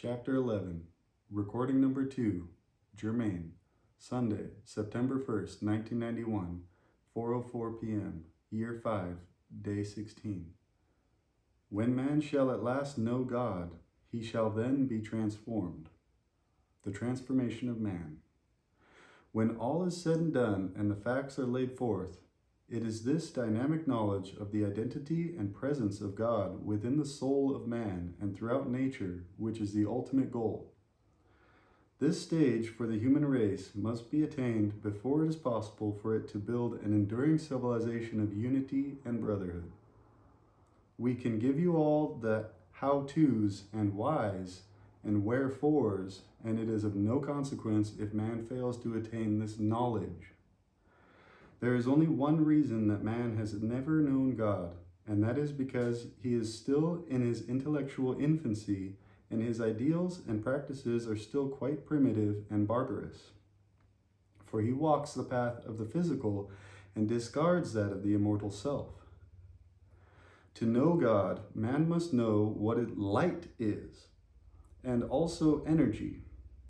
Chapter 11, Recording Number 2, Germain, Sunday, September 1st, 1991, 4:04 p.m., Year 5, Day 16. When man shall at last know God, he shall then be transformed. The transformation of man. When all is said and done and the facts are laid forth, it is this dynamic knowledge of the identity and presence of God within the soul of man and throughout nature which is the ultimate goal. This stage for the human race must be attained before it is possible for it to build an enduring civilization of unity and brotherhood. We can give you all the how-tos and whys and wherefores, and it is of no consequence if man fails to attain this knowledge. There is only one reason that man has never known God, and that is because he is still in his intellectual infancy and his ideals and practices are still quite primitive and barbarous. For he walks the path of the physical and discards that of the immortal self. To know God, man must know what light is, and also energy,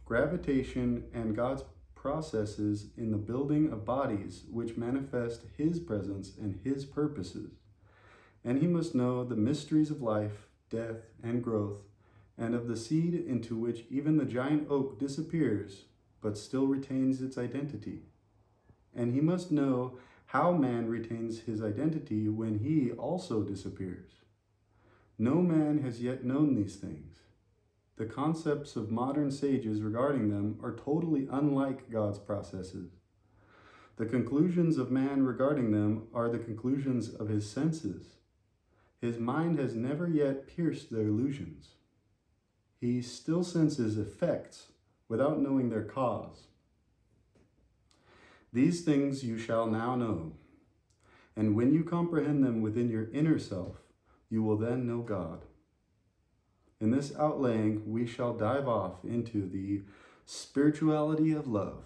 gravitation, and God's processes in the building of bodies which manifest his presence and his purposes. And he must know the mysteries of life, death, and growth, and of the seed into which even the giant oak disappears, but still retains its identity. And he must know how man retains his identity when he also disappears. No man has yet known these things. The concepts of modern sages regarding them are totally unlike God's processes. The conclusions of man regarding them are the conclusions of his senses. His mind has never yet pierced their illusions. He still senses effects without knowing their cause. These things you shall now know, and when you comprehend them within your inner self, you will then know God. In this outlaying, we shall dive off into the spirituality of love.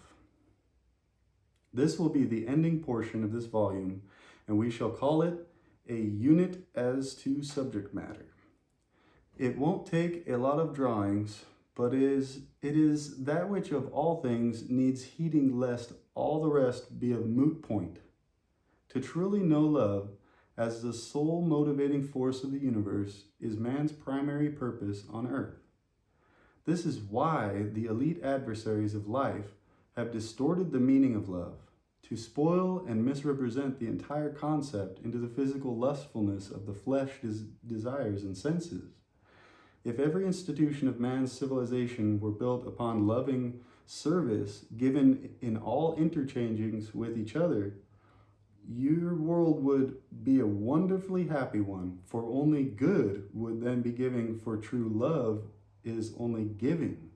This will be the ending portion of this volume, and we shall call it a unit as to subject matter. It won't take a lot of drawings, but it is that which of all things needs heeding lest all the rest be of moot point. To truly know love, as the sole motivating force of the universe, is man's primary purpose on earth. This is why the elite adversaries of life have distorted the meaning of love, to spoil and misrepresent the entire concept into the physical lustfulness of the flesh desires and senses. If every institution of man's civilization were built upon loving service given in all interchangings with each other, your world would be a wonderfully happy one, for only good would then be giving, for true love is only giving.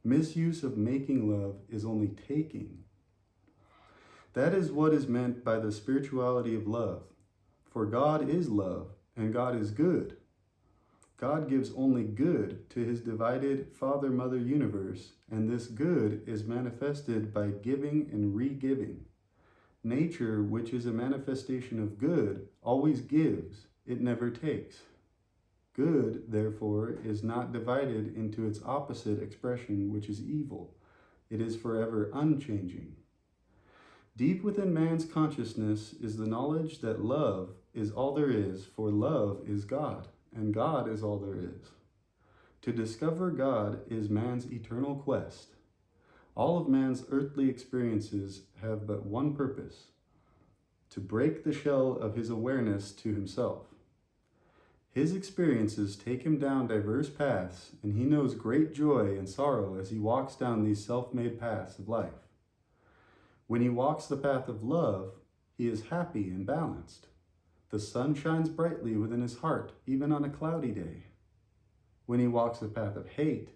Misuse of making love is only taking. That is what is meant by the spirituality of love. For God is love, and God is good. God gives only good to his divided father-mother universe, and this good is manifested by giving and re-giving. Nature, which is a manifestation of good, always gives, it never takes. Good, therefore, is not divided into its opposite expression, which is evil. It is forever unchanging. Deep within man's consciousness is the knowledge that love is all there is, for love is God, and God is all there is. To discover God is man's eternal quest. All of man's earthly experiences have but one purpose: to break the shell of his awareness to himself. His experiences take him down diverse paths, and he knows great joy and sorrow as he walks down these self-made paths of life. When he walks the path of love, he is happy and balanced. The sun shines brightly within his heart, even on a cloudy day. When he walks the path of hate,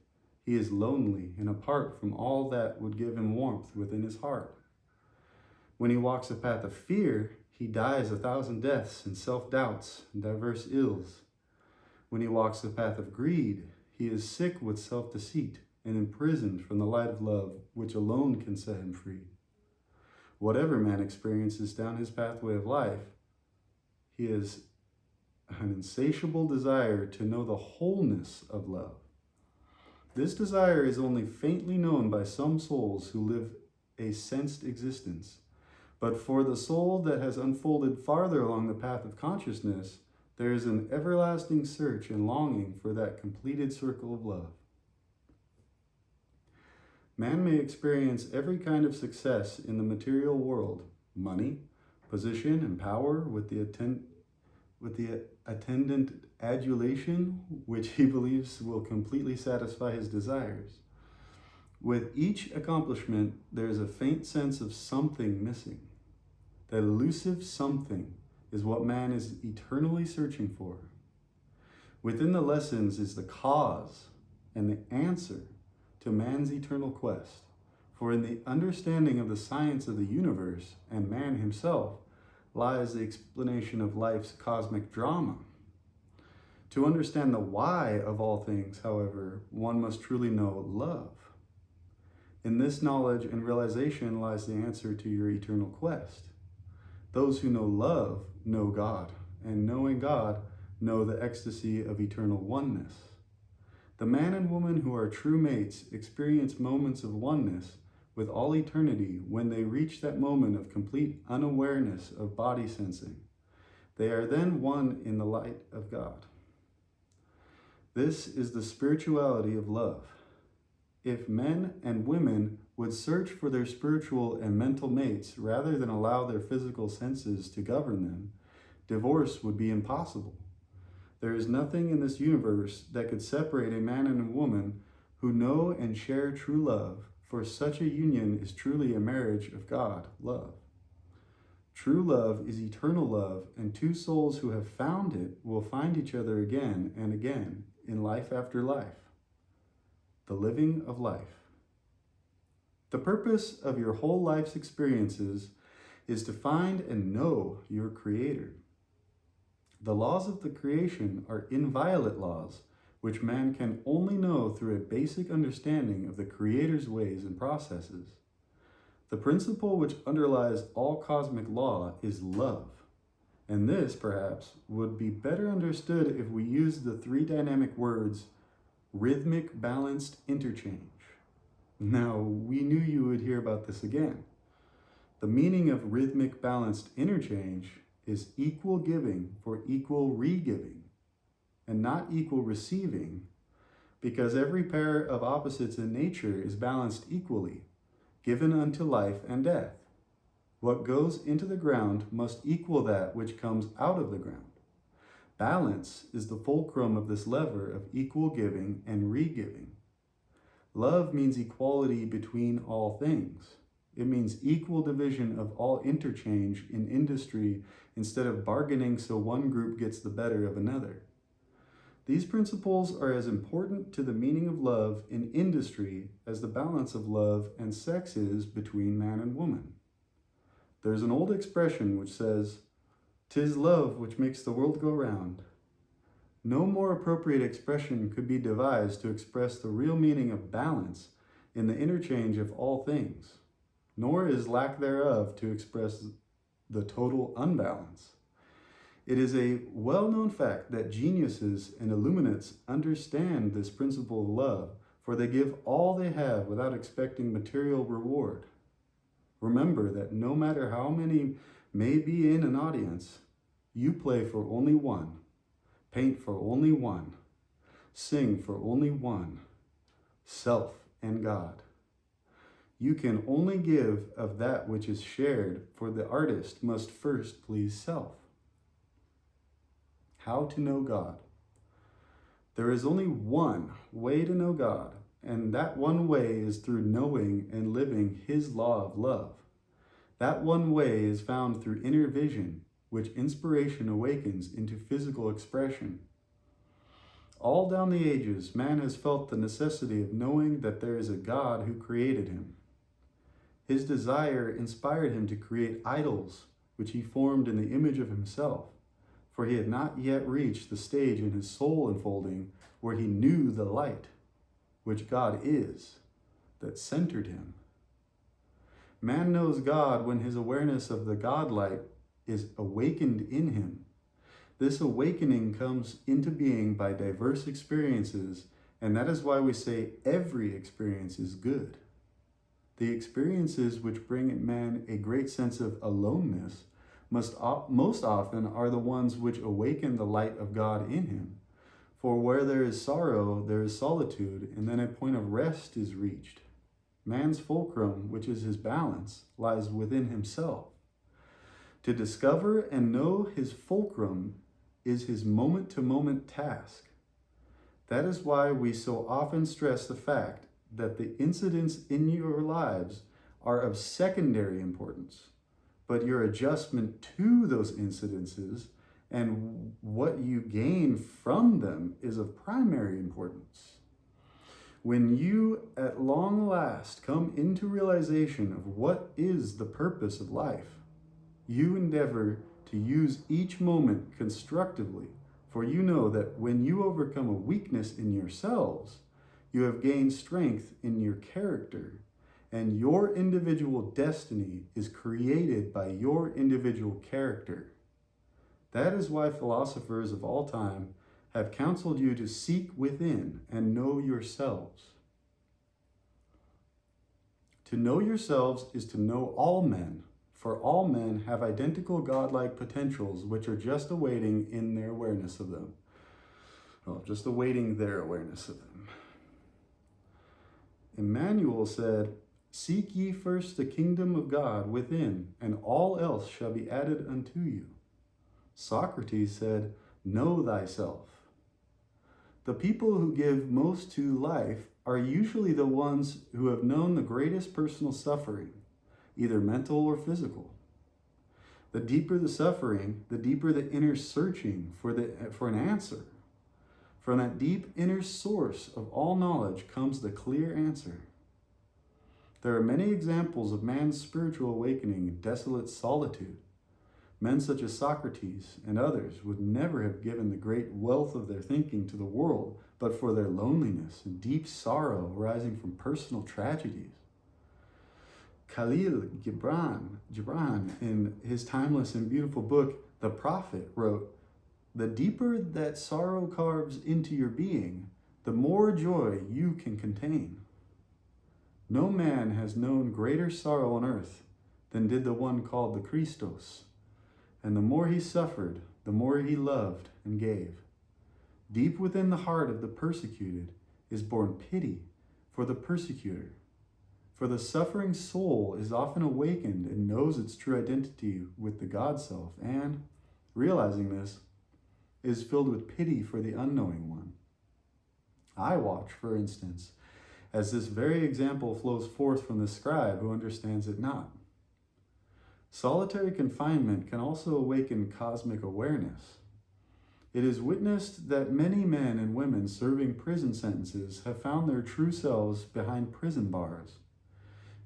he is lonely and apart from all that would give him warmth within his heart. When he walks the path of fear, he dies 1,000 deaths and self-doubts and diverse ills. When he walks the path of greed, he is sick with self-deceit and imprisoned from the light of love, which alone can set him free. Whatever man experiences down his pathway of life, he has an insatiable desire to know the wholeness of love. This desire is only faintly known by some souls who live a sensed existence. But for the soul that has unfolded farther along the path of consciousness, there is an everlasting search and longing for that completed circle of love. Man may experience every kind of success in the material world, money, position, and power, with the attendant adulation which he believes will completely satisfy his desires. With each accomplishment, there is a faint sense of something missing. That elusive something is what man is eternally searching for. Within the lessons is the cause and the answer to man's eternal quest. For in the understanding of the science of the universe and man himself lies the explanation of life's cosmic drama. To understand the why of all things, however, one must truly know love. In this knowledge and realization lies the answer to your eternal quest. Those who know love know God, and knowing God know the ecstasy of eternal oneness. The man and woman who are true mates experience moments of oneness with all eternity when they reach that moment of complete unawareness of body sensing. They are then one in the light of God. This is the spirituality of love. If men and women would search for their spiritual and mental mates rather than allow their physical senses to govern them, divorce would be impossible. There is nothing in this universe that could separate a man and a woman who know and share true love, for such a union is truly a marriage of God, love. True love is eternal love, and two souls who have found it will find each other again and again in life after life. The living of life. The purpose of your whole life's experiences is to find and know your Creator. The laws of the creation are inviolate laws, which man can only know through a basic understanding of the Creator's ways and processes. The principle which underlies all cosmic law is love, and this, perhaps, would be better understood if we used the three dynamic words rhythmic balanced interchange. Now, we knew you would hear about this again. The meaning of rhythmic balanced interchange is equal giving for equal re-giving, and not equal receiving, because every pair of opposites in nature is balanced equally, given unto life and death. What goes into the ground must equal that which comes out of the ground. Balance is the fulcrum of this lever of equal giving and re-giving. Love means equality between all things. It means equal division of all interchange in industry instead of bargaining so one group gets the better of another. These principles are as important to the meaning of love in industry as the balance of love and sex is between man and woman. There's an old expression which says, "'Tis love which makes the world go round." No more appropriate expression could be devised to express the real meaning of balance in the interchange of all things, nor is lack thereof to express the total unbalance. It is a well-known fact that geniuses and illuminates understand this principle of love, for they give all they have without expecting material reward. Remember that no matter how many may be in an audience, you play for only one, paint for only one, sing for only one, self and God. You can only give of that which is shared, for the artist must first please self. How to know God? There is only one way to know God, and that one way is through knowing and living His law of love. That one way is found through inner vision, which inspiration awakens into physical expression. All down the ages, man has felt the necessity of knowing that there is a God who created him. His desire inspired him to create idols, which he formed in the image of himself, for he had not yet reached the stage in his soul unfolding where he knew the light, which God is, that centered him. Man knows God when his awareness of the God light is awakened in him. This awakening comes into being by diverse experiences And that is why we say every experience is good. The experiences which bring in man a great sense of aloneness most often are the ones which awaken the light of God in him. For where there is sorrow, there is solitude, and then a point of rest is reached. Man's fulcrum, which is his balance, lies within himself. To discover and know his fulcrum is his moment-to-moment task. That is why we so often stress the fact that the incidents in your lives are of secondary importance, but your adjustment to those incidences and what you gain from them is of primary importance. When you at long last come into realization of what is the purpose of life, you endeavor to use each moment constructively, for you know that when you overcome a weakness in yourselves, you have gained strength in your character, and your individual destiny is created by your individual character. That is why philosophers of all time have counseled you to seek within and know yourselves. To know yourselves is to know all men, for all men have identical godlike potentials which are just awaiting in their awareness of them. Well, just awaiting their awareness of them. Emmanuel said, "Seek ye first the kingdom of God within, and all else shall be added unto you." Socrates said, "Know thyself." The people who give most to life are usually the ones who have known the greatest personal suffering, either mental or physical. The deeper the suffering, the deeper the inner searching for an answer. From that deep inner source of all knowledge comes the clear answer. There are many examples of man's spiritual awakening in desolate solitude. Men such as Socrates and others would never have given the great wealth of their thinking to the world but for their loneliness and deep sorrow arising from personal tragedies. Khalil Gibran, in his timeless and beautiful book, The Prophet, wrote, "The deeper that sorrow carves into your being, the more joy you can contain. No man has known greater sorrow on earth than did the one called the Christos, and the more he suffered, the more he loved and gave. Deep within the heart of the persecuted is born pity for the persecutor. For the suffering soul is often awakened and knows its true identity with the God self, and, realizing this, is filled with pity for the unknowing one. I watch, for instance, as this very example flows forth from the scribe who understands it not. Solitary confinement can also awaken cosmic awareness. It is witnessed that many men and women serving prison sentences have found their true selves behind prison bars.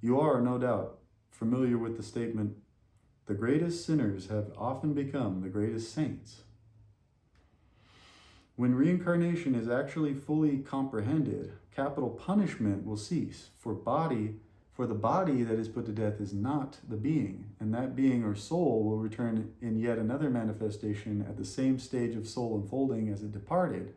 You are, no doubt, familiar with the statement, "The greatest sinners have often become the greatest saints." When reincarnation is actually fully comprehended, capital punishment will cease, for the body that is put to death is not the being, and that being or soul will return in yet another manifestation at the same stage of soul unfolding as it departed.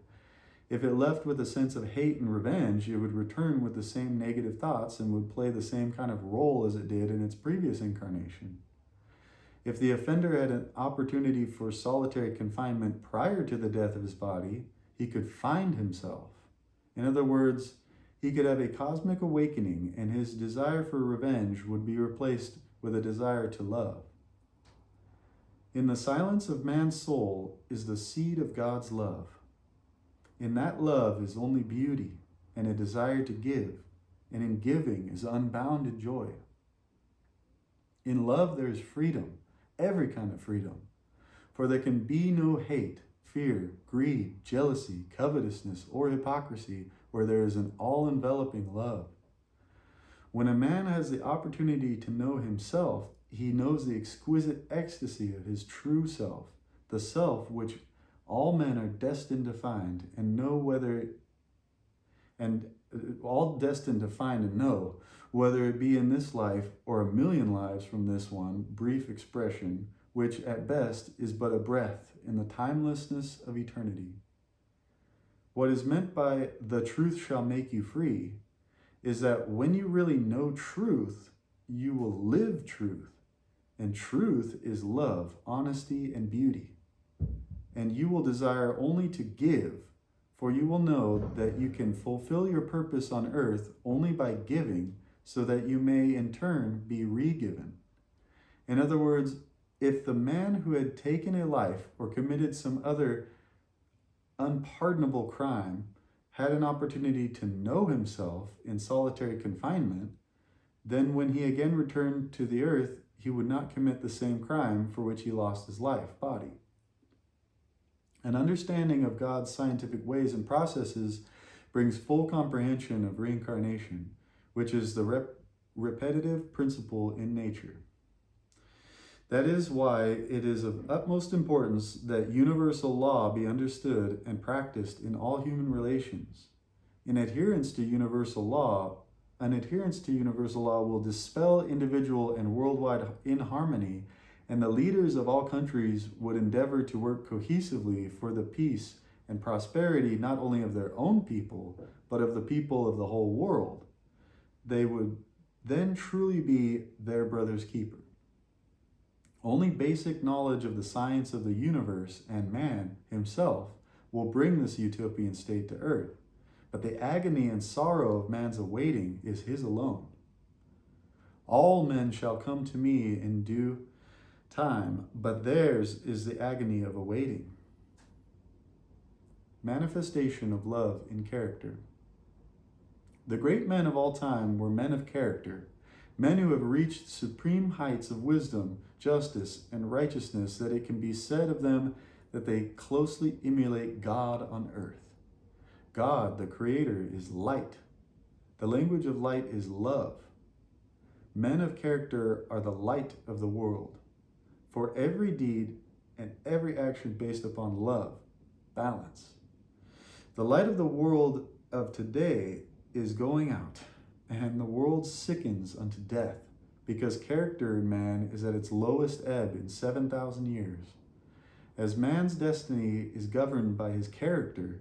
If it left with a sense of hate and revenge, it would return with the same negative thoughts and would play the same kind of role as it did in its previous incarnation. If the offender had an opportunity for solitary confinement prior to the death of his body, he could find himself. In other words, he could have a cosmic awakening, and his desire for revenge would be replaced with a desire to love. In the silence of man's soul is the seed of God's love. In that love is only beauty and a desire to give, and in giving is unbounded joy. In love there is freedom, every kind of freedom, for there can be no hate, fear, greed, jealousy, covetousness, or hypocrisy where there is an all-enveloping love. When a man has the opportunity to know himself, he knows the exquisite ecstasy of his true self, the self which all men are destined to find and know whether it be in this life or a million lives from this one brief expression, which at best is but a breath in the timelessness of eternity. What is meant by the truth shall make you free is that when you really know truth, you will live truth. And truth is love, honesty, and beauty. And you will desire only to give, for you will know that you can fulfill your purpose on earth only by giving, so that you may in turn be re-given. In other words, if the man who had taken a life or committed some other unpardonable crime had an opportunity to know himself in solitary confinement, then when he again returned to the earth, he would not commit the same crime for which he lost his body. An understanding of God's scientific ways and processes brings full comprehension of reincarnation, which is the repetitive principle in nature. That is why it is of utmost importance that universal law be understood and practiced in all human relations. An adherence to universal law will dispel individual and worldwide inharmony, and the leaders of all countries would endeavor to work cohesively for the peace and prosperity not only of their own people, but of the people of the whole world. They would then truly be their brother's keeper. Only basic knowledge of the science of the universe and man himself will bring this utopian state to earth, but the agony and sorrow of man's awaiting is his alone. All men shall come to me in due time, but theirs is the agony of awaiting. Manifestation of love in character. The great men of all time were men of character, men who have reached supreme heights of wisdom, justice, and righteousness, that it can be said of them that they closely emulate God on earth. God, the Creator, is light. The language of light is love. Men of character are the light of the world. For every deed and every action based upon love, balance. The light of the world of today is going out, and the world sickens unto death, because character in man is at its lowest ebb in 7,000 years. As man's destiny is governed by his character,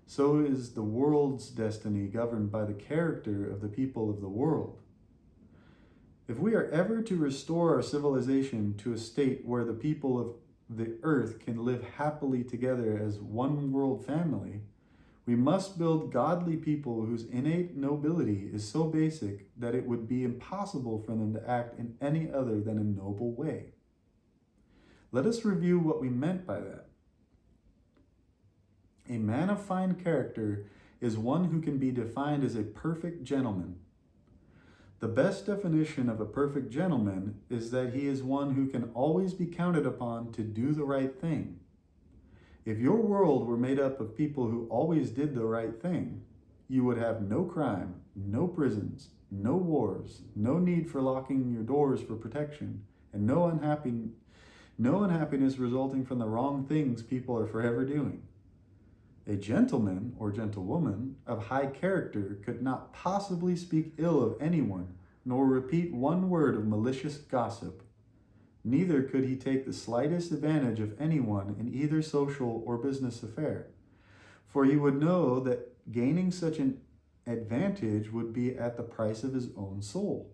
so is the world's destiny governed by the character of the people of the world. If we are ever to restore our civilization to a state where the people of the earth can live happily together as one world family, we must build godly people whose innate nobility is so basic that it would be impossible for them to act in any other than a noble way. Let us review what we meant by that. A man of fine character is one who can be defined as a perfect gentleman. The best definition of a perfect gentleman is that he is one who can always be counted upon to do the right thing. If your world were made up of people who always did the right thing, you would have no crime, no prisons, no wars, no need for locking your doors for protection, and no unhappiness resulting from the wrong things people are forever doing. A gentleman or gentlewoman of high character could not possibly speak ill of anyone, nor repeat one word of malicious gossip. Neither could he take the slightest advantage of anyone in either social or business affair, for he would know that gaining such an advantage would be at the price of his own soul.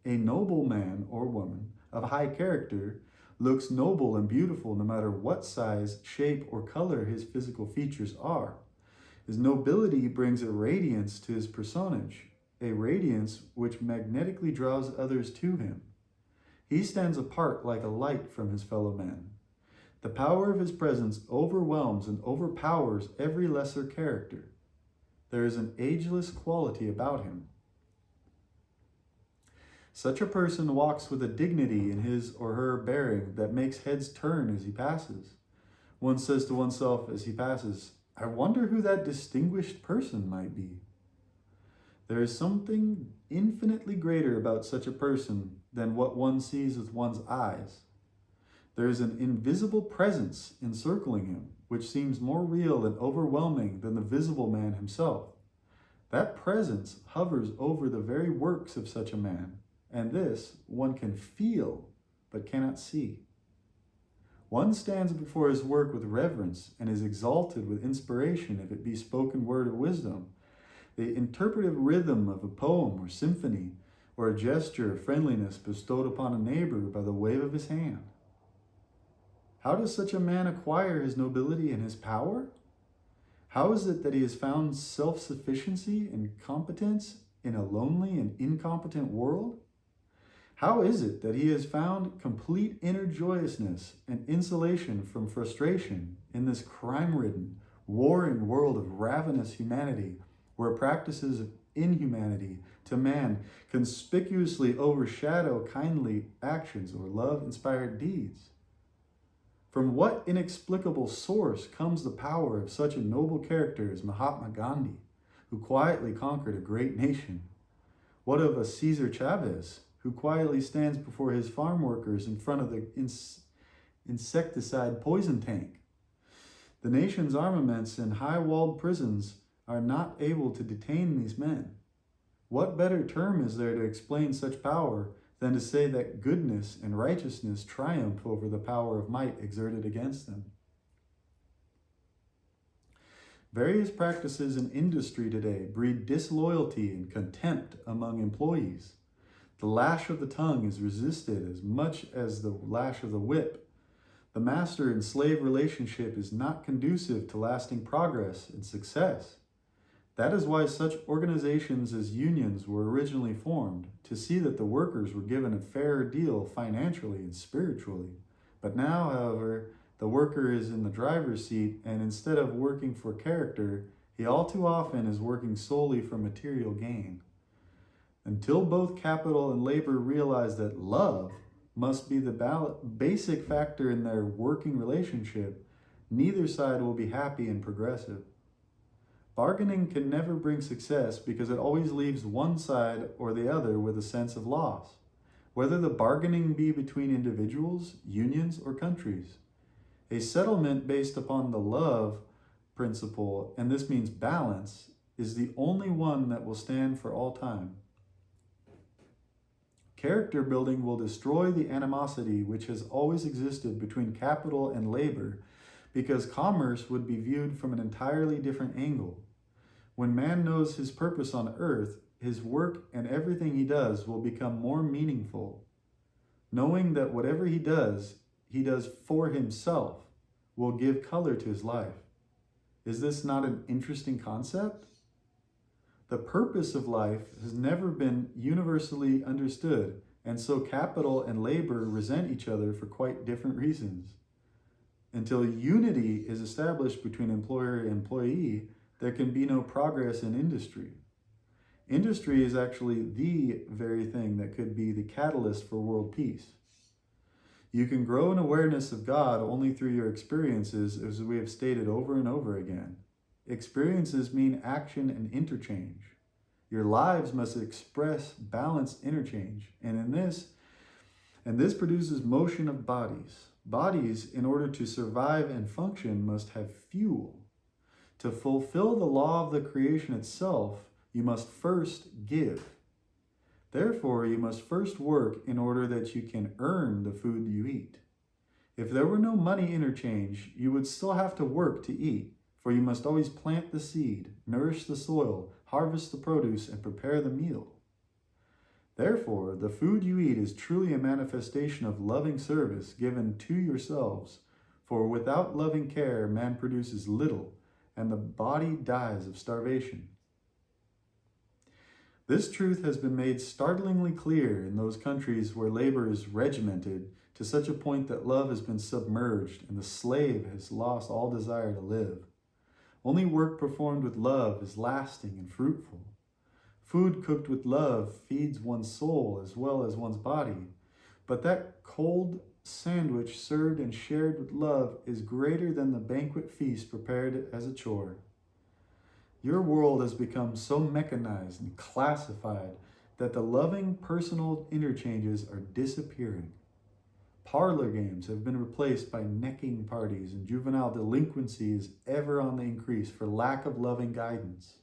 A noble man or woman of high character looks noble and beautiful no matter what size, shape, or color his physical features are. His nobility brings a radiance to his personage, a radiance which magnetically draws others to him. He stands apart like a light from his fellow men. The power of his presence overwhelms and overpowers every lesser character. There is an ageless quality about him. Such a person walks with a dignity in his or her bearing that makes heads turn as he passes. One says to oneself as he passes, "I wonder who that distinguished person might be." There is something infinitely greater about such a person than what one sees with one's eyes. There is an invisible presence encircling him, which seems more real and overwhelming than the visible man himself. That presence hovers over the very works of such a man, and this one can feel but cannot see. One stands before his work with reverence and is exalted with inspiration if it be spoken word of wisdom, the interpretive rhythm of a poem or symphony, or a gesture of friendliness bestowed upon a neighbor by the wave of his hand. How does such a man acquire his nobility and his power? How is it that he has found self-sufficiency and competence in a lonely and incompetent world? How is it that he has found complete inner joyousness and insulation from frustration in this crime-ridden, warring world of ravenous humanity, where practices of inhumanity to man conspicuously overshadow kindly actions or love-inspired deeds? From what inexplicable source comes the power of such a noble character as Mahatma Gandhi, who quietly conquered a great nation? What of a Cesar Chavez, who quietly stands before his farm workers in front of the insecticide poison tank? The nation's armaments and high-walled prisons are not able to detain these men. What better term is there to explain such power than to say that goodness and righteousness triumph over the power of might exerted against them? Various practices in industry today breed disloyalty and contempt among employees. The lash of the tongue is resisted as much as the lash of the whip. The master and slave relationship is not conducive to lasting progress and success. That is why such organizations as unions were originally formed, to see that the workers were given a fairer deal financially and spiritually. But now, however, the worker is in the driver's seat, and instead of working for character, he all too often is working solely for material gain. Until both capital and labor realize that love must be the basic factor in their working relationship, neither side will be happy and progressive. Bargaining can never bring success because it always leaves one side or the other with a sense of loss, whether the bargaining be between individuals, unions, or countries. A settlement based upon the love principle, and this means balance, is the only one that will stand for all time. Character building will destroy the animosity which has always existed between capital and labor, because commerce would be viewed from an entirely different angle. When man knows his purpose on earth, his work and everything he does will become more meaningful. Knowing that whatever he does for himself will give color to his life. Is this not an interesting concept? The purpose of life has never been universally understood, and so capital and labor resent each other for quite different reasons. Until unity is established between employer and employee, there can be no progress in industry. Industry is actually the very thing that could be the catalyst for world peace. You can grow an awareness of God only through your experiences, as we have stated over and over again. Experiences mean action and interchange. Your lives must express balanced interchange, and this produces motion of bodies. Bodies, in order to survive and function, must have fuel. To fulfill the law of the creation itself, you must first give. Therefore, you must first work in order that you can earn the food you eat. If there were no money interchange, you would still have to work to eat, for you must always plant the seed, nourish the soil, harvest the produce, and prepare the meal. Therefore, the food you eat is truly a manifestation of loving service given to yourselves, for without loving care, man produces little, and the body dies of starvation. This truth has been made startlingly clear in those countries where labor is regimented to such a point that love has been submerged and the slave has lost all desire to live. Only work performed with love is lasting and fruitful. Food cooked with love feeds one's soul as well as one's body, but that cold sandwich served and shared with love is greater than the banquet feast prepared as a chore. Your world has become so mechanized and classified that the loving personal interchanges are disappearing. Parlor games have been replaced by necking parties, and juvenile delinquency is ever on the increase for lack of loving guidance.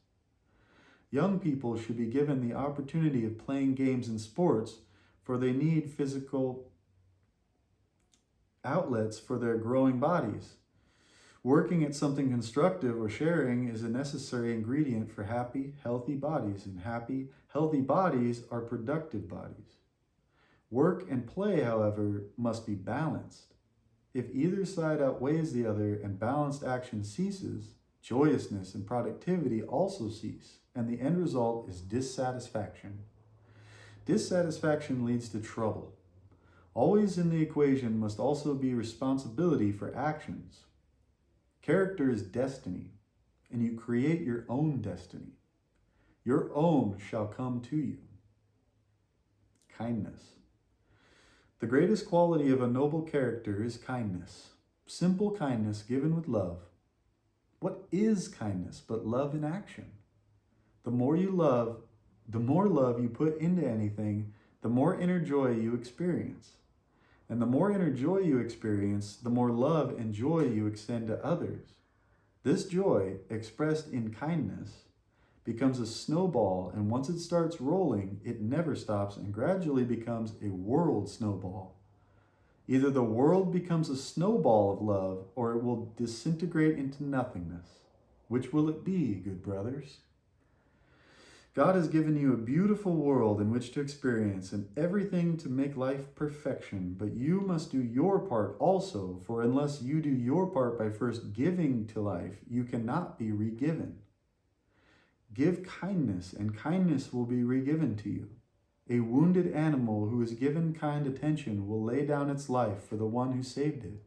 Young people should be given the opportunity of playing games and sports, for they need physical outlets for their growing bodies. Working at something constructive or sharing is a necessary ingredient for happy, healthy bodies, and happy, healthy bodies are productive bodies. Work and play, however, must be balanced. If either side outweighs the other and balanced action ceases, joyousness and productivity also cease, and the end result is dissatisfaction. Dissatisfaction leads to trouble. Always in the equation must also be responsibility for actions. Character is destiny, and you create your own destiny. Your own shall come to you. Kindness. The greatest quality of a noble character is kindness. Simple kindness given with love. What is kindness but love in action? The more love you put into anything, the more inner joy you experience. And the more inner joy you experience, the more love and joy you extend to others. This joy, expressed in kindness, becomes a snowball, and once it starts rolling, it never stops and gradually becomes a world snowball. Either the world becomes a snowball of love, or it will disintegrate into nothingness. Which will it be, good brothers? God has given you a beautiful world in which to experience and everything to make life perfection, but you must do your part also, for unless you do your part by first giving to life, you cannot be re-given. Give kindness, and kindness will be re-given to you. A wounded animal who is given kind attention will lay down its life for the one who saved it.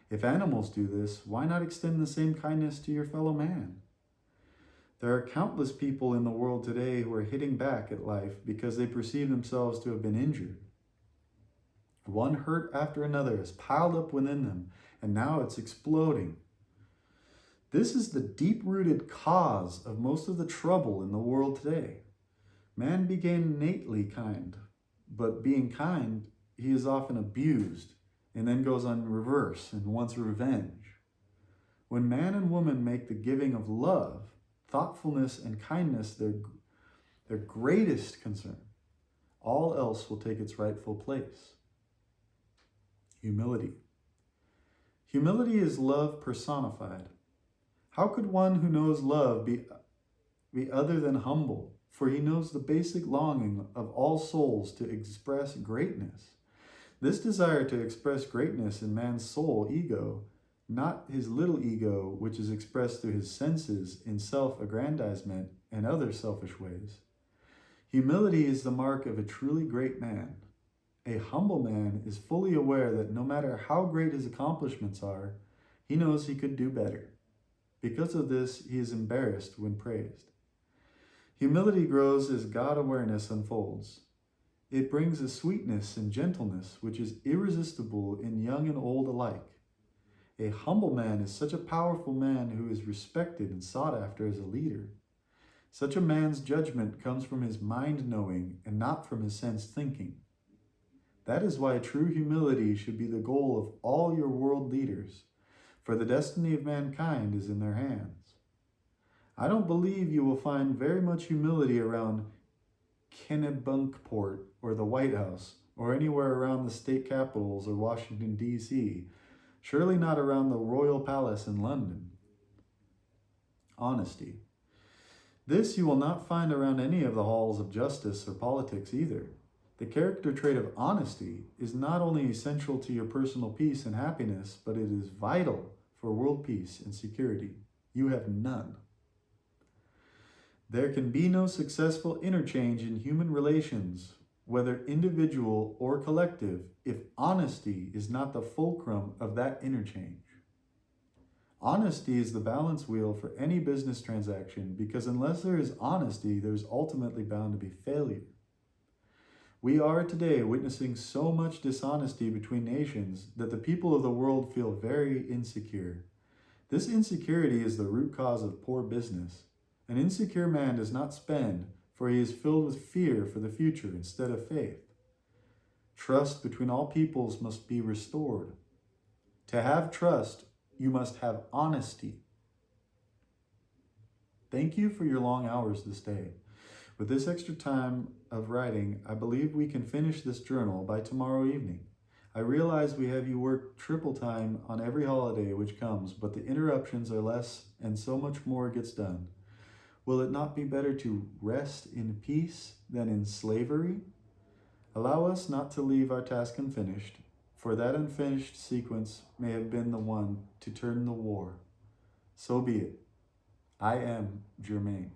If animals do this, why not extend the same kindness to your fellow man? There are countless people in the world today who are hitting back at life because they perceive themselves to have been injured. One hurt after another has piled up within them, and now it's exploding. This is the deep-rooted cause of most of the trouble in the world today. Man began innately kind, but being kind, he is often abused and then goes on reverse and wants revenge. When man and woman make the giving of love, thoughtfulness, and kindness their greatest concern, all else will take its rightful place. Humility. Humility is love personified. How could one who knows love be other than humble? For he knows the basic longing of all souls to express greatness. This desire to express greatness in man's soul ego, not his little ego, which is expressed through his senses in self-aggrandizement and other selfish ways. Humility is the mark of a truly great man. A humble man is fully aware that no matter how great his accomplishments are, he knows he could do better. Because of this, he is embarrassed when praised. Humility grows as God-awareness unfolds. It brings a sweetness and gentleness which is irresistible in young and old alike. A humble man is such a powerful man who is respected and sought after as a leader. Such a man's judgment comes from his mind-knowing and not from his sense-thinking. That is why true humility should be the goal of all your world leaders, for the destiny of mankind is in their hands. I don't believe you will find very much humility around Kennebunkport or the White House, or anywhere around the state capitals or Washington, D.C., surely not around the Royal Palace in London. Honesty. This you will not find around any of the halls of justice or politics either. The character trait of honesty is not only essential to your personal peace and happiness, but it is vital for world peace and security. You have none. There can be no successful interchange in human relations, whether individual or collective, if honesty is not the fulcrum of that interchange. Honesty is the balance wheel for any business transaction, because unless there is honesty, there is ultimately bound to be failure. We are today witnessing so much dishonesty between nations that the people of the world feel very insecure. This insecurity is the root cause of poor business. An insecure man does not spend, for he is filled with fear for the future instead of faith. Trust between all peoples must be restored. To have trust, you must have honesty. Thank you for your long hours this day. With this extra time of writing, I believe we can finish this journal by tomorrow evening. I realize we have you work triple time on every holiday which comes, but the interruptions are less and so much more gets done. Will it not be better to rest in peace than in slavery? Allow us not to leave our task unfinished, for that unfinished sequence may have been the one to turn the war. So be it. I am Germain.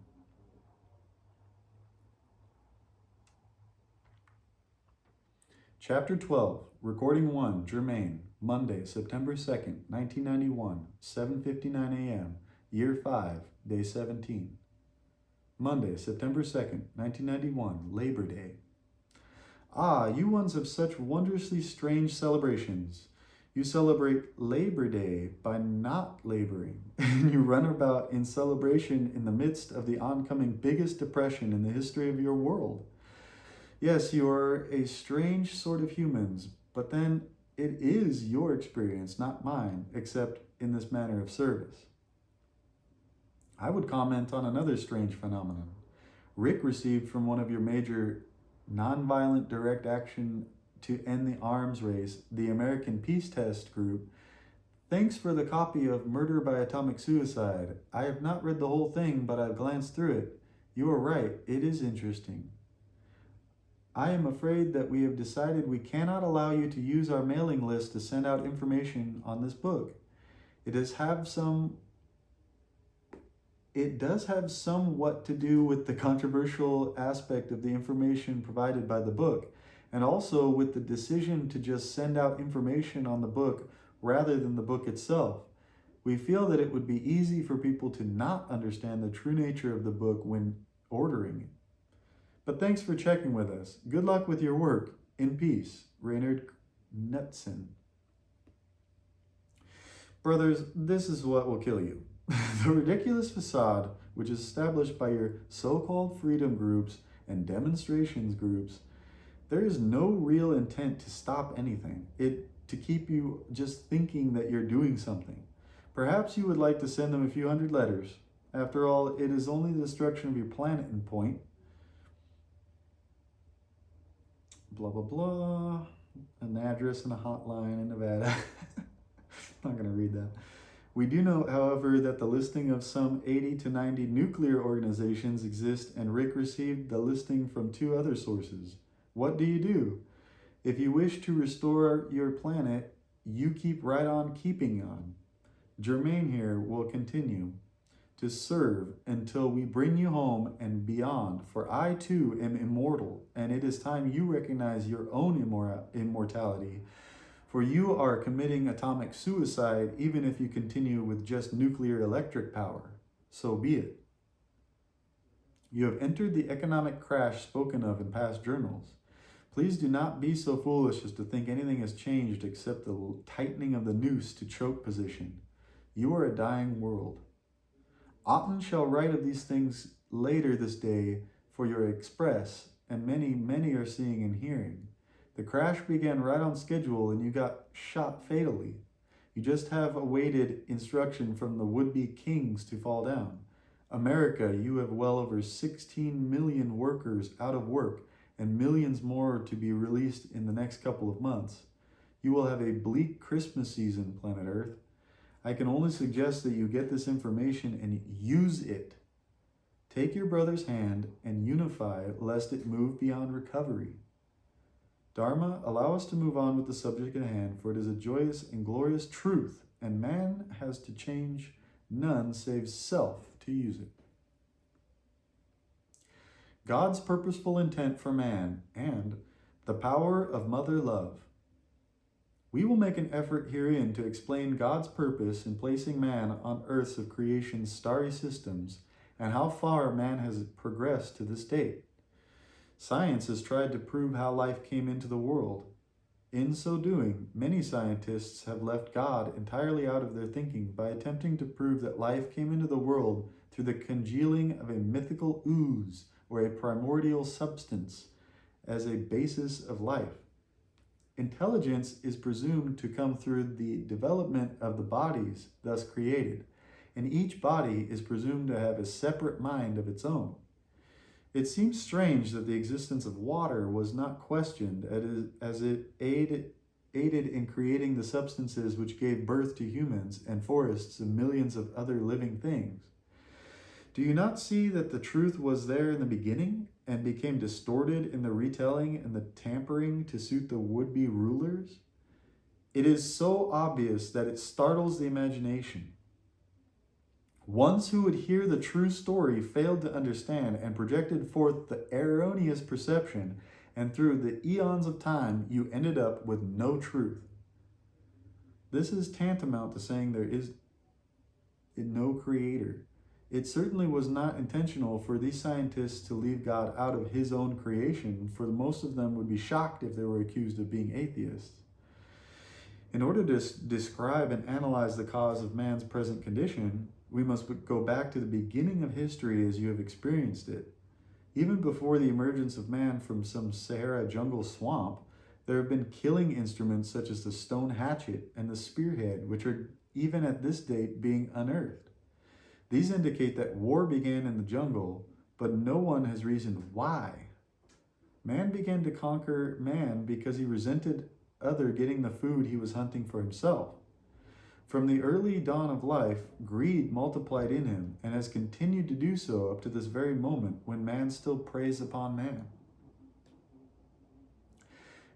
Chapter 12, Recording 1, Germain, Monday, September 2nd, 1991, 7:59 a.m., Year 5, Day 17. Monday, September 2nd, 1991, Labor Day. Ah, you ones have such wondrously strange celebrations. You celebrate Labor Day by not laboring, and you run about in celebration in the midst of the oncoming biggest depression in the history of your world. Yes, you are a strange sort of humans, but then it is your experience, not mine, except in this manner of service. I would comment on another strange phenomenon. Rick received from one of your major nonviolent direct action to end the arms race, the American Peace Test Group, thanks for the copy of Murder by Atomic Suicide. I have not read the whole thing, but I've glanced through it. You are right, it is interesting. I am afraid that we have decided we cannot allow you to use our mailing list to send out information on this book. It does have somewhat to do with the controversial aspect of the information provided by the book, and also with the decision to just send out information on the book rather than the book itself. We feel that it would be easy for people to not understand the true nature of the book when ordering it. But thanks for checking with us. Good luck with your work. In peace, Reynard Knutson. Brothers, this is what will kill you. The ridiculous facade, which is established by your so-called freedom groups and demonstrations groups, there is no real intent to stop anything. To keep you just thinking that you're doing something. Perhaps you would like to send them a few hundred letters. After all, it is only the destruction of your planet in point. Blah, blah, blah. An address and a hotline in Nevada. I'm not going to read that. We do know, however, that the listing of some 80 to 90 nuclear organizations exist, and Rick received the listing from 2 other sources. What do? If you wish to restore your planet, you keep right on keeping on. Germain here will continue to serve until we bring you home and beyond, for I too am immortal, and it is time you recognize your own immortality, for you are committing atomic suicide even if you continue with just nuclear electric power. So be it. You have entered the economic crash spoken of in past journals. Please do not be so foolish as to think anything has changed except the tightening of the noose to choke position. You are a dying world. Otten shall write of these things later this day for your express, and many are seeing and hearing. The crash began right on schedule and you got shot fatally. You just have awaited instruction from the would-be kings to fall down. America, you have well over 16 million workers out of work and millions more to be released in the next couple of months. You will have a bleak Christmas season, planet Earth. I can only suggest that you get this information and use it. Take your brother's hand and unify lest it move beyond recovery. Dharma, allow us to move on with the subject at hand, for it is a joyous and glorious truth, and man has to change none save self to use it. God's purposeful intent for man and the power of mother love. We will make an effort herein to explain God's purpose in placing man on earths of creation's starry systems and how far man has progressed to this date. Science has tried to prove how life came into the world. In so doing, many scientists have left God entirely out of their thinking by attempting to prove that life came into the world through the congealing of a mythical ooze or a primordial substance as a basis of life. Intelligence is presumed to come through the development of the bodies thus created, and each body is presumed to have a separate mind of its own. It seems strange that the existence of water was not questioned as it aided aided in creating the substances which gave birth to humans and forests and millions of other living things. Do you not see that the truth was there in the beginning and became distorted in the retelling and the tampering to suit the would-be rulers? It is so obvious that it startles the imagination. Ones who would hear the true story failed to understand and projected forth the erroneous perception, and through the eons of time, you ended up with no truth. This is tantamount to saying there is no creator. It certainly was not intentional for these scientists to leave God out of his own creation, for most of them would be shocked if they were accused of being atheists. In order to describe and analyze the cause of man's present condition, we must go back to the beginning of history as you have experienced it. Even before the emergence of man from some Sahara jungle swamp, there have been killing instruments such as the stone hatchet and the spearhead, which are even at this date being unearthed. These indicate that war began in the jungle, but no one has reasoned why. Man began to conquer man because he resented other getting the food he was hunting for himself. From the early dawn of life, greed multiplied in him and has continued to do so up to this very moment when man still preys upon man.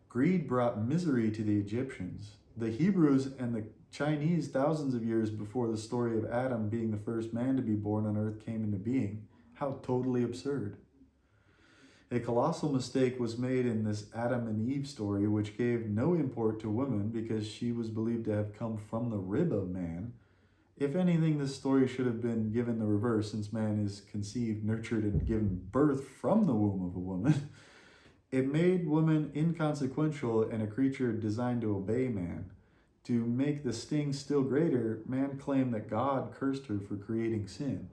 Greed brought misery to the Egyptians, the Hebrews, and the Chinese thousands of years before the story of Adam being the first man to be born on earth came into being. How totally absurd. A colossal mistake was made in this Adam and Eve story, which gave no import to woman because she was believed to have come from the rib of man. If anything, this story should have been given the reverse, since man is conceived, nurtured, and given birth from the womb of a woman. It made woman inconsequential and a creature designed to obey man. To make the sting still greater, man claimed that God cursed her for creating sin.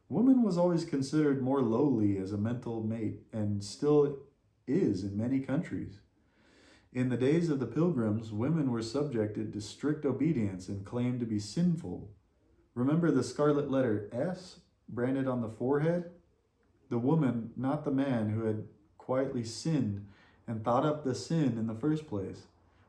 Woman was always considered more lowly as a mental mate, and still is in many countries. In the days of the pilgrims, women were subjected to strict obedience and claimed to be sinful. Remember the scarlet letter S branded on the forehead? The woman, not the man who had quietly sinned and thought up the sin in the first place,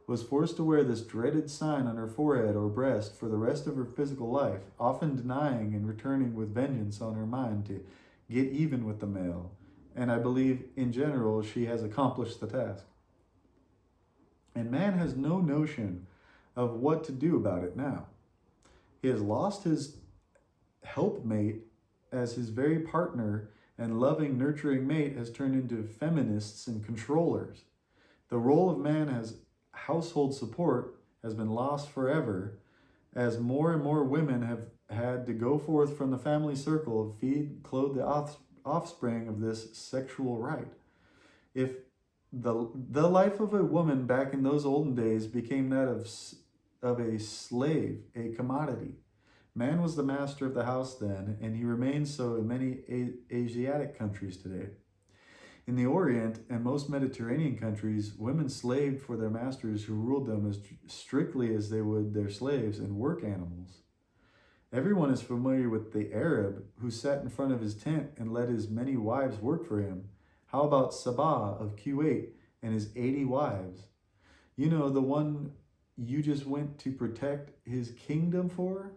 was forced to wear this dreaded sign on her forehead or breast for the rest of her physical life, often denying and returning with vengeance on her mind to get even with the male. And I believe, in general, she has accomplished the task. And man has no notion of what to do about it now. He has lost his helpmate as his very partner, and loving, nurturing mate has turned into feminists and controllers. The role of man as household support has been lost forever, as more and more women have had to go forth from the family circle, feed, clothe the offspring of this sexual right. If the life of a woman back in those olden days became that of a slave, a commodity. Man was the master of the house then, and he remains so in many Asiatic countries today. In the Orient and most Mediterranean countries, women slaved for their masters who ruled them as strictly as they would their slaves and work animals. Everyone is familiar with the Arab who sat in front of his tent and let his many wives work for him. How about Sabah of Kuwait and his 80 wives? You know, the one you just went to protect his kingdom for?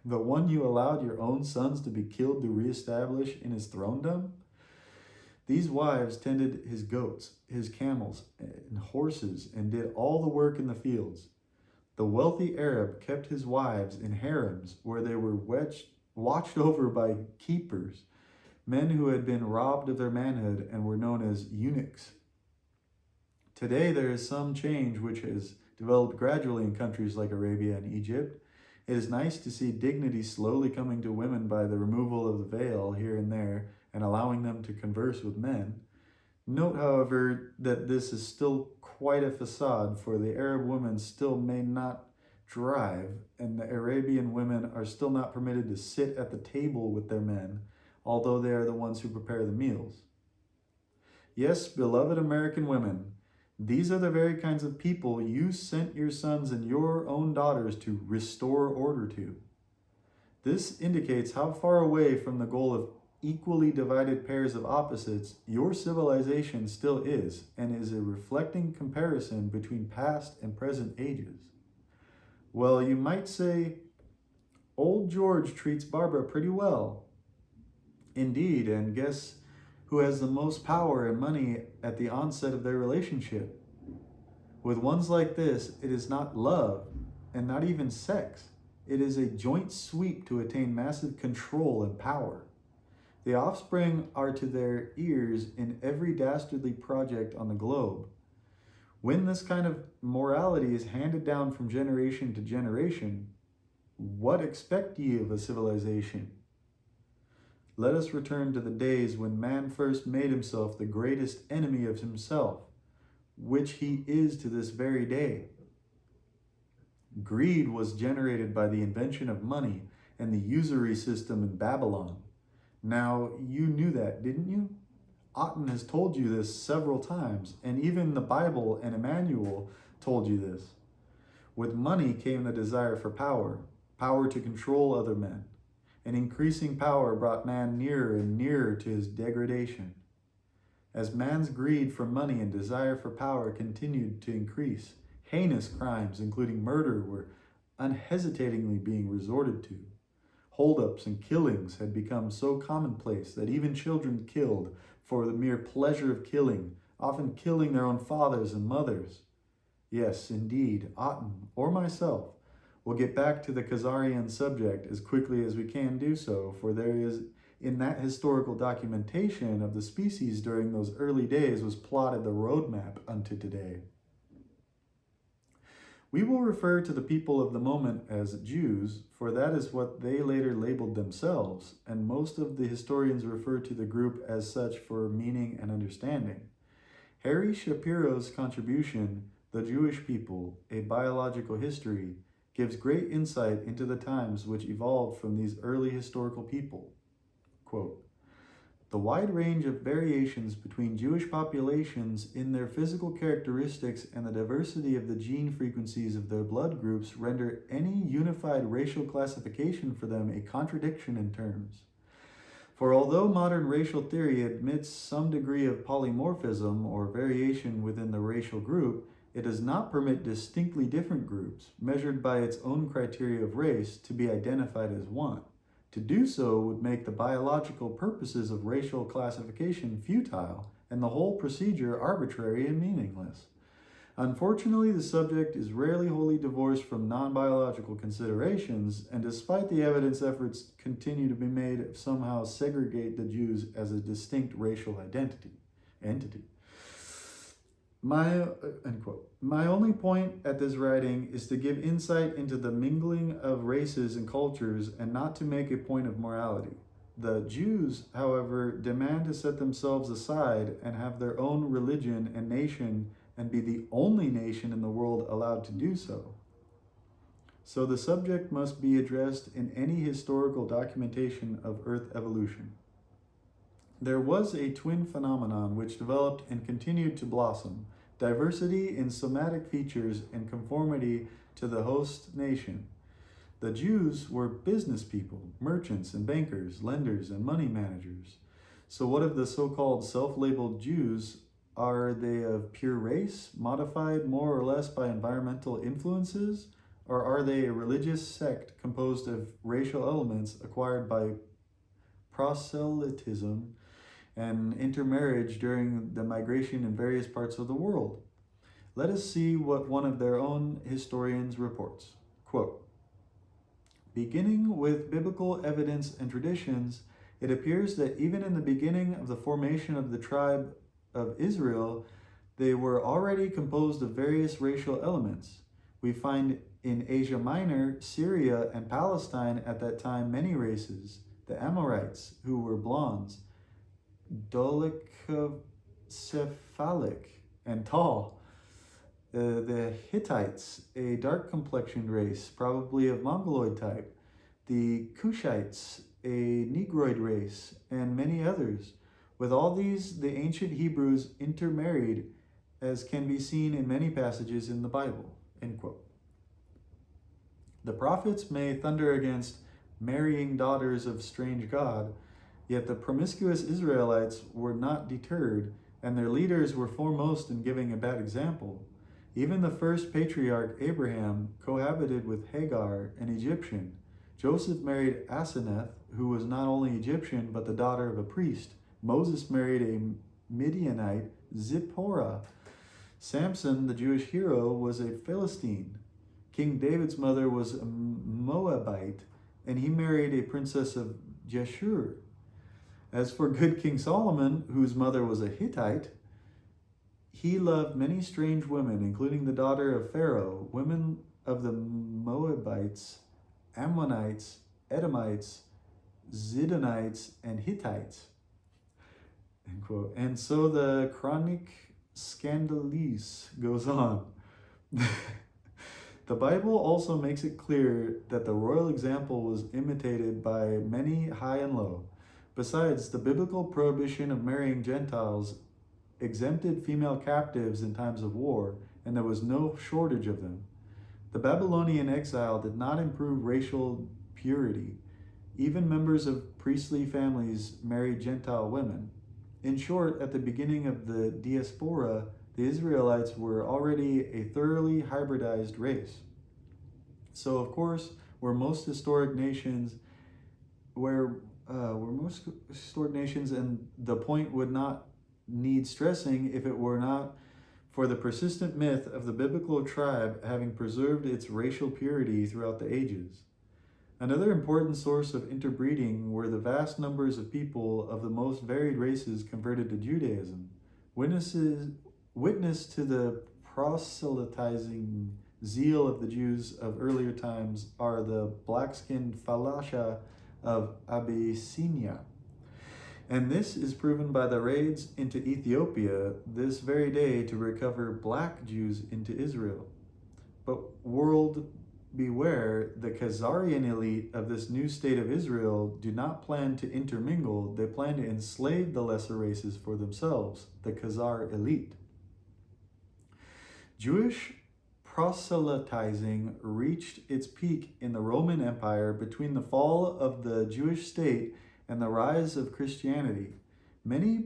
The one you allowed your own sons to be killed to reestablish in his throndom? These wives tended his goats, his camels, and horses, and did all the work in the fields. The wealthy Arab kept his wives in harems where they were watched over by keepers, men who had been robbed of their manhood and were known as eunuchs. Today there is some change which has developed gradually in countries like Arabia and Egypt. It is nice to see dignity slowly coming to women by the removal of the veil here and there, and allowing them to converse with men. Note, however, that this is still quite a facade, for the Arab women still may not drive, and the Arabian women are still not permitted to sit at the table with their men, although they are the ones who prepare the meals. Yes, beloved American women, these are the very kinds of people you sent your sons and your own daughters to restore order to. This indicates how far away from the goal of equally divided pairs of opposites, your civilization still is, and is a reflecting comparison between past and present ages. Well, you might say, Old George treats Barbara pretty well. Indeed, and guess who has the most power and money at the onset of their relationship? With ones like this, it is not love, and not even sex. It is a joint sweep to attain massive control and power. The offspring are to their ears in every dastardly project on the globe. When this kind of morality is handed down from generation to generation, what expect ye of a civilization? Let us return to the days when man first made himself the greatest enemy of himself, which he is to this very day. Greed was generated by the invention of money and the usury system in Babylon. Now, you knew that, didn't you? Otten has told you this several times, and even the Bible and Emmanuel told you this. With money came the desire for power, power to control other men. And increasing power brought man nearer and nearer to his degradation. As man's greed for money and desire for power continued to increase, heinous crimes, including murder, were unhesitatingly being resorted to. Holdups and killings had become so commonplace that even children killed for the mere pleasure of killing, often killing their own fathers and mothers. Yes, indeed, Otten, or myself, will get back to the Khazarian subject as quickly as we can do so, for there is, in that historical documentation of the species during those early days, was plotted the roadmap unto today. We will refer to the people of the moment as Jews, for that is what they later labeled themselves, and most of the historians refer to the group as such for meaning and understanding. Harry Shapiro's contribution, The Jewish People, A Biological History, gives great insight into the times which evolved from these early historical people. Quote, the wide range of variations between Jewish populations in their physical characteristics and the diversity of the gene frequencies of their blood groups render any unified racial classification for them a contradiction in terms. For although modern racial theory admits some degree of polymorphism or variation within the racial group, it does not permit distinctly different groups, measured by its own criteria of race, to be identified as one. To do so would make the biological purposes of racial classification futile and the whole procedure arbitrary and meaningless. Unfortunately, the subject is rarely wholly divorced from non-biological considerations, and despite the evidence, efforts continue to be made to somehow segregate the Jews as a distinct racial entity. My only point at this writing is to give insight into the mingling of races and cultures and not to make a point of morality. The Jews, however, demand to set themselves aside and have their own religion and nation and be the only nation in the world allowed to do so. So the subject must be addressed in any historical documentation of Earth evolution. There was a twin phenomenon which developed and continued to blossom, diversity in somatic features and conformity to the host nation. The Jews were business people, merchants and bankers, lenders and money managers. So what of the so-called self-labeled Jews? Are they of pure race, modified more or less by environmental influences? Or are they a religious sect composed of racial elements acquired by proselytism and intermarriage during the migration in various parts of the world? Let us see what one of their own historians reports. Quote, beginning with biblical evidence and traditions, it appears that even in the beginning of the formation of the tribe of Israel, they were already composed of various racial elements. We find in Asia Minor, Syria, and Palestine at that time many races: the Amorites, who were blondes, dolichocephalic and tall, the Hittites, a dark-complexioned race, probably of Mongoloid type, the Cushites, a Negroid race, and many others. With all these, the ancient Hebrews intermarried, as can be seen in many passages in the Bible. End quote. The prophets may thunder against marrying daughters of strange God, Yet the promiscuous Israelites were not deterred, and their leaders were foremost in giving a bad example. Even the first patriarch Abraham cohabited with Hagar, an Egyptian. Joseph married Asenath, who was not only Egyptian but the daughter of a priest. Moses married a Midianite, Zipporah. Samson, the Jewish hero, was a Philistine. King David's mother was a Moabite, and he married a princess of Jeshurun. As for good King Solomon, whose mother was a Hittite, he loved many strange women, including the daughter of Pharaoh, women of the Moabites, Ammonites, Edomites, Zidonites, and Hittites. End quote. And so the Chronique Scandalise goes on. The Bible also makes it clear that the royal example was imitated by many high and low. Besides, the biblical prohibition of marrying Gentiles exempted female captives in times of war, and there was no shortage of them. The Babylonian exile did not improve racial purity. Even members of priestly families married Gentile women. In short, at the beginning of the diaspora, the Israelites were already a thoroughly hybridized race. So, of course, where most historic nations, and the point would not need stressing if it were not for the persistent myth of the biblical tribe having preserved its racial purity throughout the ages. Another important source of interbreeding were the vast numbers of people of the most varied races converted to Judaism. Witness to the proselytizing zeal of the Jews of earlier times are the black-skinned Falasha of Abyssinia. And this is proven by the raids into Ethiopia this very day to recover black Jews into Israel. But world beware, the Khazarian elite of this new state of Israel do not plan to intermingle, they plan to enslave the lesser races for themselves, the Khazar elite. Jewish proselytizing reached its peak in the Roman Empire between the fall of the Jewish state and the rise of Christianity. Many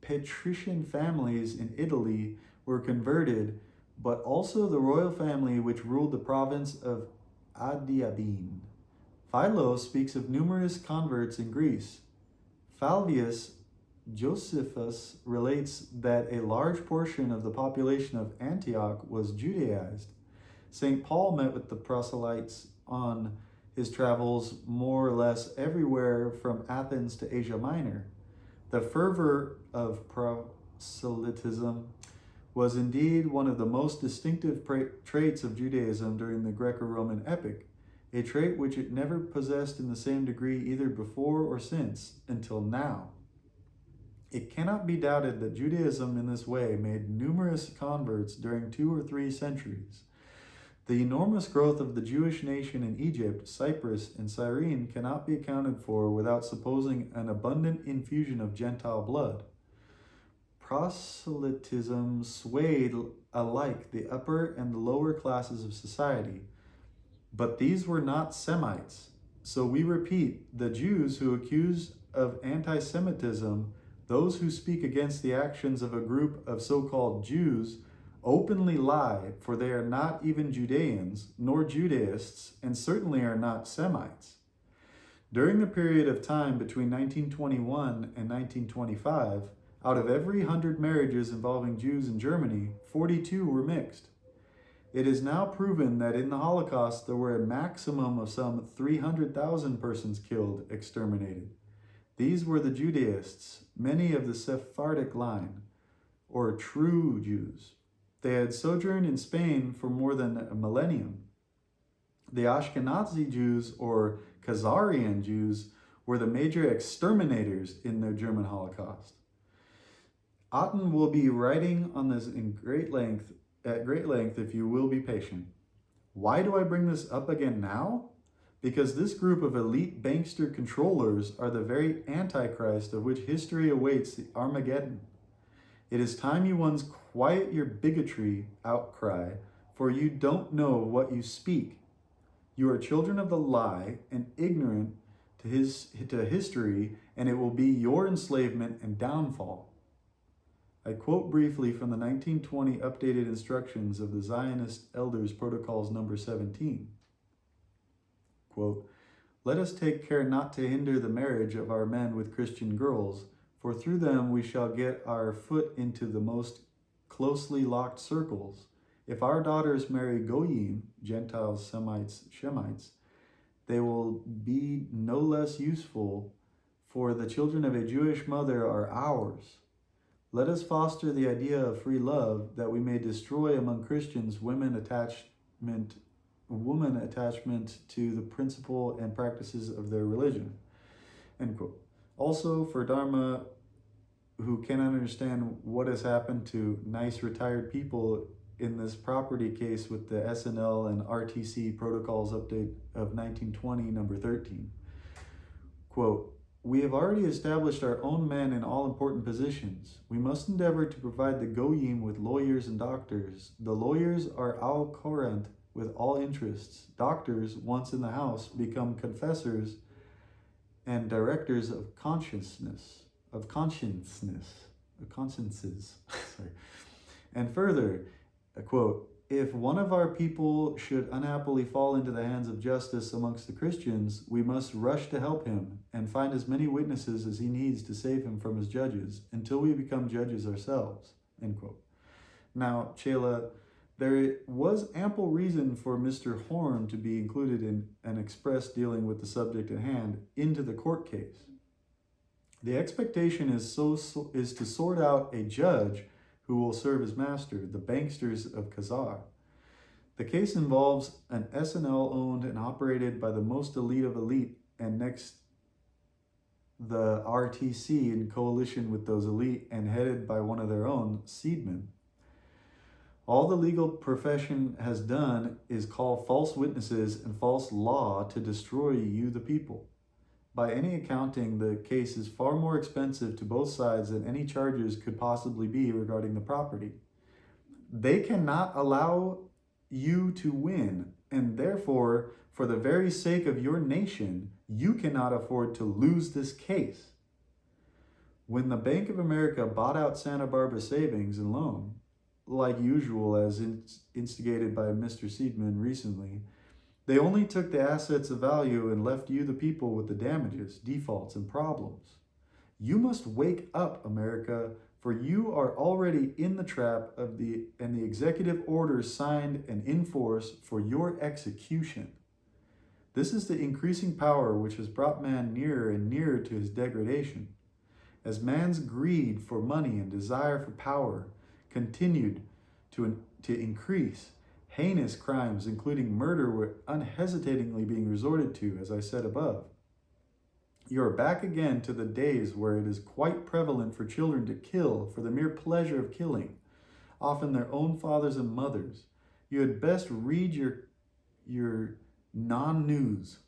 patrician families in Italy were converted, but also the royal family which ruled the province of Adiabene. Philo speaks of numerous converts in Greece. Flavius Josephus relates that a large portion of the population of Antioch was Judaized. St. Paul met with the proselytes on his travels more or less everywhere from Athens to Asia Minor. The fervor of proselytism was indeed one of the most distinctive traits of Judaism during the Greco-Roman epoch, a trait which it never possessed in the same degree either before or since, until now. It cannot be doubted that Judaism in this way made numerous converts during 2 or 3 centuries. The enormous growth of the Jewish nation in Egypt, Cyprus, and Cyrene cannot be accounted for without supposing an abundant infusion of Gentile blood. Proselytism swayed alike the upper and the lower classes of society, but these were not Semites. So we repeat, the Jews who accuse of anti-Semitism, those who speak against the actions of a group of so-called Jews, openly lie, for they are not even Judeans, nor Judaists, and certainly are not Semites. During the period of time between 1921 and 1925, out of every 100 marriages involving Jews in Germany, 42 were mixed. It is now proven that in the Holocaust there were a maximum of some 300,000 persons killed, exterminated. These were the Judaists, many of the Sephardic line, or true Jews. They had sojourned in Spain for more than a millennium. The Ashkenazi Jews, or Khazarian Jews, were the major exterminators in the German Holocaust. Otten will be writing on this at great length if you will be patient. Why do I bring this up again now? Because this group of elite bankster controllers are the very Antichrist of which history awaits the Armageddon. It is time you ones quiet your bigotry outcry, for you don't know what you speak. You are children of the lie and ignorant to history, and it will be your enslavement and downfall. I quote briefly from the 1920 updated instructions of the Zionist Elders Protocols number 17. Quote, "Let us take care not to hinder the marriage of our men with Christian girls, for through them we shall get our foot into the most closely locked circles. If our daughters marry Goyim, Gentiles, Semites, Shemites, they will be no less useful, for the children of a Jewish mother are ours. Let us foster the idea of free love, that we may destroy among Christians woman attachment to the principle and practices of their religion." End quote. Also, for Dharma, who cannot understand what has happened to nice retired people in this property case with the SNL and RTC Protocols update of 1920, number 13. Quote, "We have already established our own men in all important positions. We must endeavor to provide the Goyim with lawyers and doctors. The lawyers are al current with all interests. Doctors, once in the house, become confessors and directors of consciences. Sorry. And further, quote, "If one of our people should unhappily fall into the hands of justice amongst the Christians, we must rush to help him and find as many witnesses as he needs to save him from his judges until we become judges ourselves." End quote. Now, Chela, there was ample reason for Mr. Horn to be included in an express dealing with the subject at hand into the court case. The expectation is to sort out a judge who will serve as master, the banksters of Khazar. The case involves an SNL owned and operated by the most elite of elite, and next the RTC in coalition with those elite and headed by one of their own, Seidman. All the legal profession has done is call false witnesses and false law to destroy you, the people. By any accounting, the case is far more expensive to both sides than any charges could possibly be regarding the property. They cannot allow you to win, and therefore, for the very sake of your nation, you cannot afford to lose this case. When the Bank of America bought out Santa Barbara Savings and Loan, like usual as instigated by Mr. Seidman recently, they only took the assets of value and left you, the people, with the damages, defaults, and problems. You must wake up, America, for you are already in the trap of the executive orders signed and in force for your execution. This is the increasing power which has brought man nearer and nearer to his degradation. As man's greed for money and desire for power continued to increase, heinous crimes, including murder, were unhesitatingly being resorted to, as I said above. You are back again to the days where it is quite prevalent for children to kill for the mere pleasure of killing, often their own fathers and mothers. You had best read your non-news